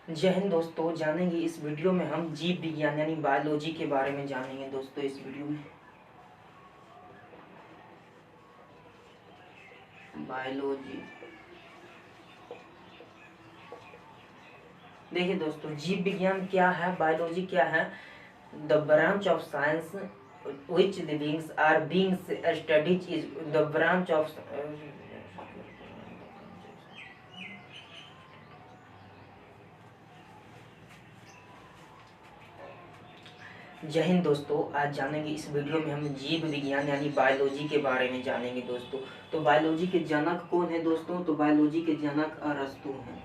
जय हिंद दोस्तों। जानेंगे इस वीडियो में हम जीव विज्ञान यानी बायोलॉजी के बारे में जानेंगे दोस्तों। इस वीडियो में बायोलॉजी देखिए दोस्तों, जीव विज्ञान क्या है, बायोलॉजी क्या है। The branch of science which livings are being studied is the branch of जय हिंद दोस्तों। आज जानेंगे इस वीडियो में हम जीव विज्ञान यानी बायोलॉजी के बारे में जानेंगे दोस्तों। तो बायोलॉजी के जनक कौन है दोस्तों? तो बायोलॉजी के जनक अरस्तु हैं।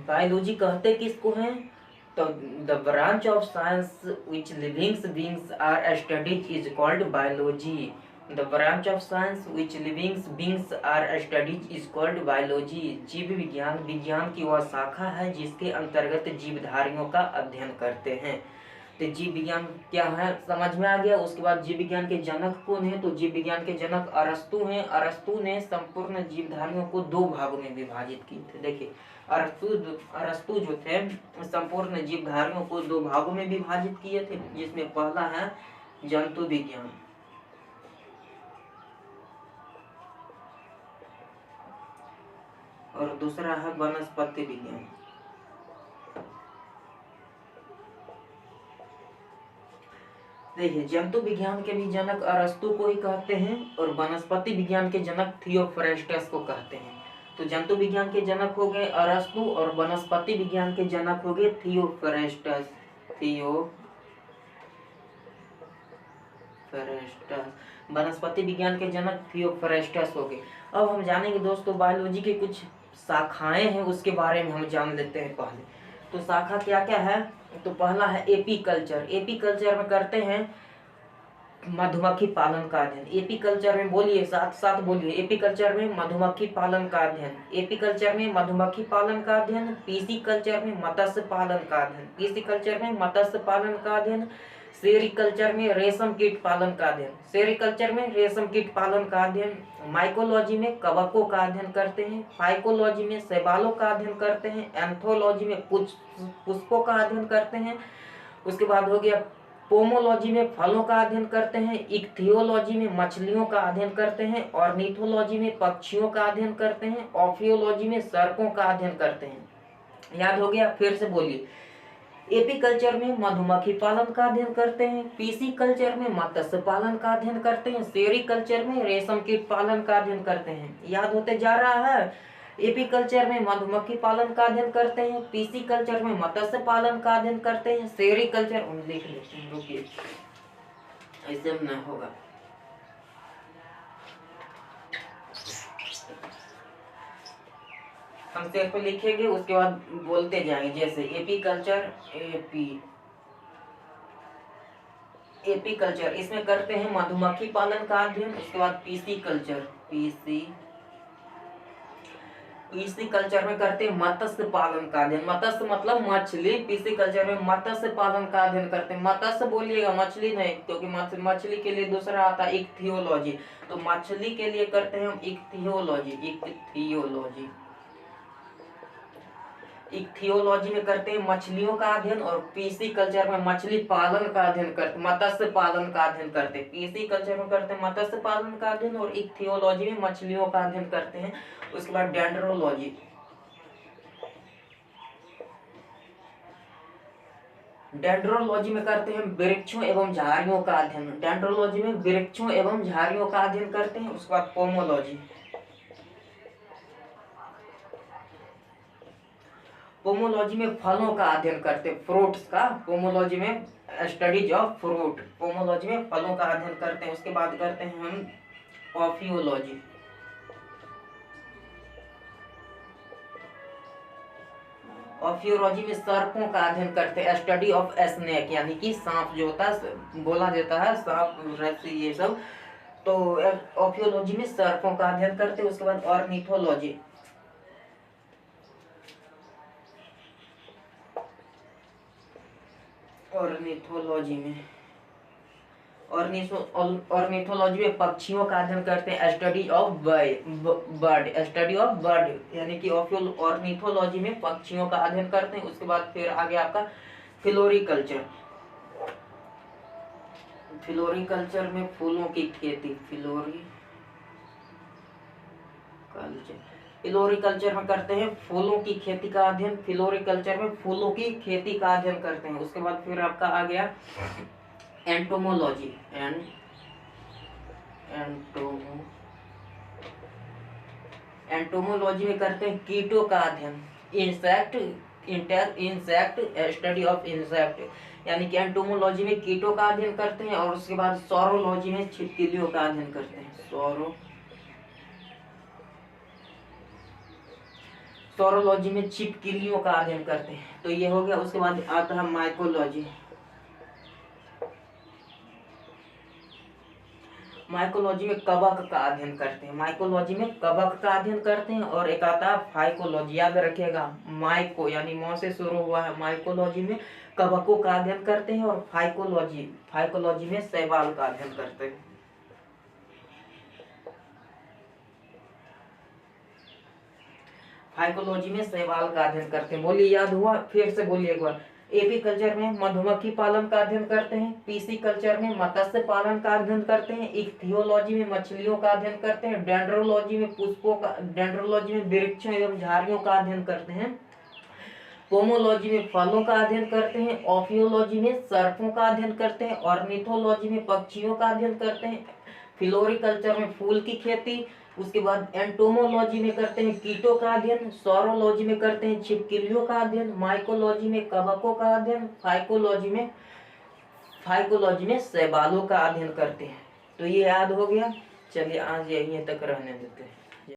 बायोलॉजी कहते किसको हैं? तो the branch of science which livings beings are studied is called biology. The branch of science which livings beings are studied is called biology. जीव विज्ञान विज्ञान की वह शाखा है जिसके अंतर्गत जीवधारियों का अध्ययन करते हैं। तो जीव विज्ञान क्या है समझ में आ गया। उसके बाद जीव विज्ञान के जनक कौन है? तो जीव विज्ञान के जनक अरस्तु हैं। अरस्तु ने संपूर्ण जीवधारियों को दो भागों में विभाजित किए थे। देखिए, अरस्तु जो थे संपूर्ण जीवधारियों को दो भागों में विभाजित किए थे, जिसमें पहला है जंतु विज्ञान और दूसरा है वनस्पति विज्ञान। देखिए, जंतु विज्ञान के भी जनक अरस्तु को ही कहते हैं और वनस्पति विज्ञान के जनक थियोफ्रेस्टस को कहते हैं। तो जंतु विज्ञान के जनक हो गए अरस्तु और वनस्पति विज्ञान के जनक हो गए थियोफ्रेस्टस। वनस्पति विज्ञान के जनक थियोफ्रेस्टस हो गए। अब हम जानेंगे दोस्तों बायोलॉजी के कुछ शाखाएं हैं, उसके बारे में हम जान लेते हैं पहले। तो शाखा क्या क्या है? तो पहला है एपीकल्चर। एपीकल्चर में करते हैं मधुमक्खी पालन का अध्ययन। एपीकल्चर में बोलिए, साथ साथ बोलिए, एपीकल्चर में मधुमक्खी पालन का अध्ययन। एपीकल्चर में मधुमक्खी पालन का अध्ययन। पीसीकल्चर में मत्स्य पालन का अध्ययन। पीसीकल्चर में मत्स्य पालन का अध्ययन। सेरिकल्चर में रेशम कीट पालन का अध्ययन। सेरिकल्चर में रेशम कीट पालन का अध्ययन। माइकोलॉजी में कवकों का अध्ययन करते हैं। फाइकोलॉजी में शैवालों का अध्ययन करते हैं। एंथोलॉजी में पुष्पों का अध्ययन करते हैं। उसके बाद हो गया पोमोलॉजी में फलों का अध्ययन करते हैं। इक्थियोलॉजी में मछलियों का अध्ययन करते हैं। ऑर्निथोलॉजी में पक्षियों का अध्ययन करते हैं। ऑफियोलॉजी में सर्पों का अध्ययन करते हैं। याद हो गया? फिर से बोलिए। एपीकल्चर में मधुमक्खी पालन का अध्ययन करते हैं। पीसी कल्चर में मत्स्य पालन का अध्ययन करते हैं। सेरिकल्चर में रेशम कीट पालन का अध्ययन करते हैं। याद होते जा रहा है? एपीकल्चर में मधुमक्खी पालन का अध्ययन करते हैं। पीसी कल्चर में मत्स्य पालन का अध्ययन करते हैं। सेरिकल्चर लिख लेते हैं, रुकिए, ऐसे में ना होगा। हम सिर्फ लिखेंगे, उसके बाद बोलते जाएंगे। जैसे एपीकल्चर, एपीकल्चर इसमें करते हैं मधुमक्खी पालन का अध्ययन। उसके बाद पीसी कल्चर, पीसी कल्चर में करते हैं मत्स्य पालन का अध्ययन। मत्स्य मतलब मछली। पीसी कल्चर में मत्स्य पालन का अध्ययन करते हैं। मत्स्य बोलिएगा, मछली नहीं, क्योंकि मछली के लिए दूसरा आता है इक्थियोलॉजी। तो मछली के लिए करते हैं हम इक्थियोलॉजी। इक्थियोलॉजी में करते हैं मछलियों का अध्ययन और पीसी कल्चर में मछली पालन का अध्ययन करते, मत्स्य पालन का अध्ययन करते हैं। पीसी कल्चर में करते हैं मत्स्य पालन का अध्ययन और इक्थियोलॉजी में मछलियों का अध्ययन करते हैं। उसके बाद डेंड्रोलॉजी, डेंड्रोलॉजी में करते हैं वृक्षों एवं झाड़ियों का अध्ययन। डेंड्रोलॉजी में वृक्षों एवं झाड़ियों का अध्ययन करते हैं। उसके बाद पोमोलॉजी, पोमोलॉजी में फलों का अध्ययन करते हैं, फ्रूट्स का। पोमोलॉजी में स्टडीज ऑफ फ्रूट, पोमोलॉजी में फलों का अध्ययन करते हैं। उसके बाद करते हैं हम ऑफियोलॉजी। ऑफियोलॉजी में सर्पों का अध्ययन करते हैं, स्टडी ऑफ स्नेक, यानी कि सांप जो होता है, बोला जाता है सांप, रस्सी, ये सब। तो ऑफियोलॉजी में सर्पों का अध्ययन करते हैं। उसके बाद ऑर्निथोलॉजी, ऑर्निथोलॉजी में ऑर्निथोलॉजी में पक्षियों का अध्ययन करते हैं, study of bird, study of bird यानी कि ऑर्निथोलॉजी में पक्षियों का अध्ययन करते हैं। उसके बाद फिर आगे आपका फ्लोरिकल्चर, फ्लोरिकल्चर में फूलों की खेती, फ्लोरिकल्चर में करते हैं फूलों की खेती का अध्ययन, फ्लोरिकल्चर में फूलों की खेती का अध्ययन करते हैं। उसके बाद फिर आपका आ गया एंटोमोलॉजी, एंटोमोलॉजी में करते हैं कीटों का अध्ययन, इंसेक्ट स्टडी ऑफ इंसेक्ट, यानी कि एंटोमोलॉजी में कीटों का अध्ययन करते हैं। और उसके बाद सौरोलॉजी में छिपकलियों का अध्ययन करते हैं, सौरोलॉजी में छिपकलियों का अध्ययन करते हैं। तो ये हो गया। उसके बाद आता है माइकोलॉजी, माइकोलॉजी में कवक का अध्ययन करते हैं, माइकोलॉजी में कवक का अध्ययन करते हैं। और एक आता है फाइकोलॉजी, याद रखिएगा माइको यानी मौ से शुरू हुआ है, माइकोलॉजी में कवकों का अध्ययन करते हैं। और फाइकोलॉजी में शैवाल का अध्ययन करते हैं। फाइकोलॉजी में शैवाल का अध्ययन करते हैं। बोलिए याद हुआ? फिर से बोलिए एक बार। एपीकल्चर में मधुमक्खी पालन का अध्ययन करते हैं, पीसी कल्चर में मत्स्य पालन का अध्ययन करते हैं, इक्थियोलॉजी में मछलियों का अध्ययन करते हैं, डेंड्रोलॉजी में पुष्पों का, डेंड्रोलॉजी में वृक्षों एवं झाड़ियों का अध्ययन करते हैं, पोमोलॉजी में फलों का अध्ययन करते हैं, ऑफियोलॉजी में सर्पों का अध्ययन करते हैं, ऑर्निथोलॉजी में पक्षियों का अध्ययन करते हैं, फ्लोरिकल्चर में फूल की खेती, उसके बाद एंटोमोलॉजी में करते हैं कीटों का अध्ययन, सौरोलॉजी में करते हैं छिपकलियों का अध्ययन, माइकोलॉजी में कवकों का अध्ययन, फाइकोलॉजी में शैवालों का अध्ययन करते हैं। तो ये याद हो गया। चलिए आज यहीं तक रहने देते हैं।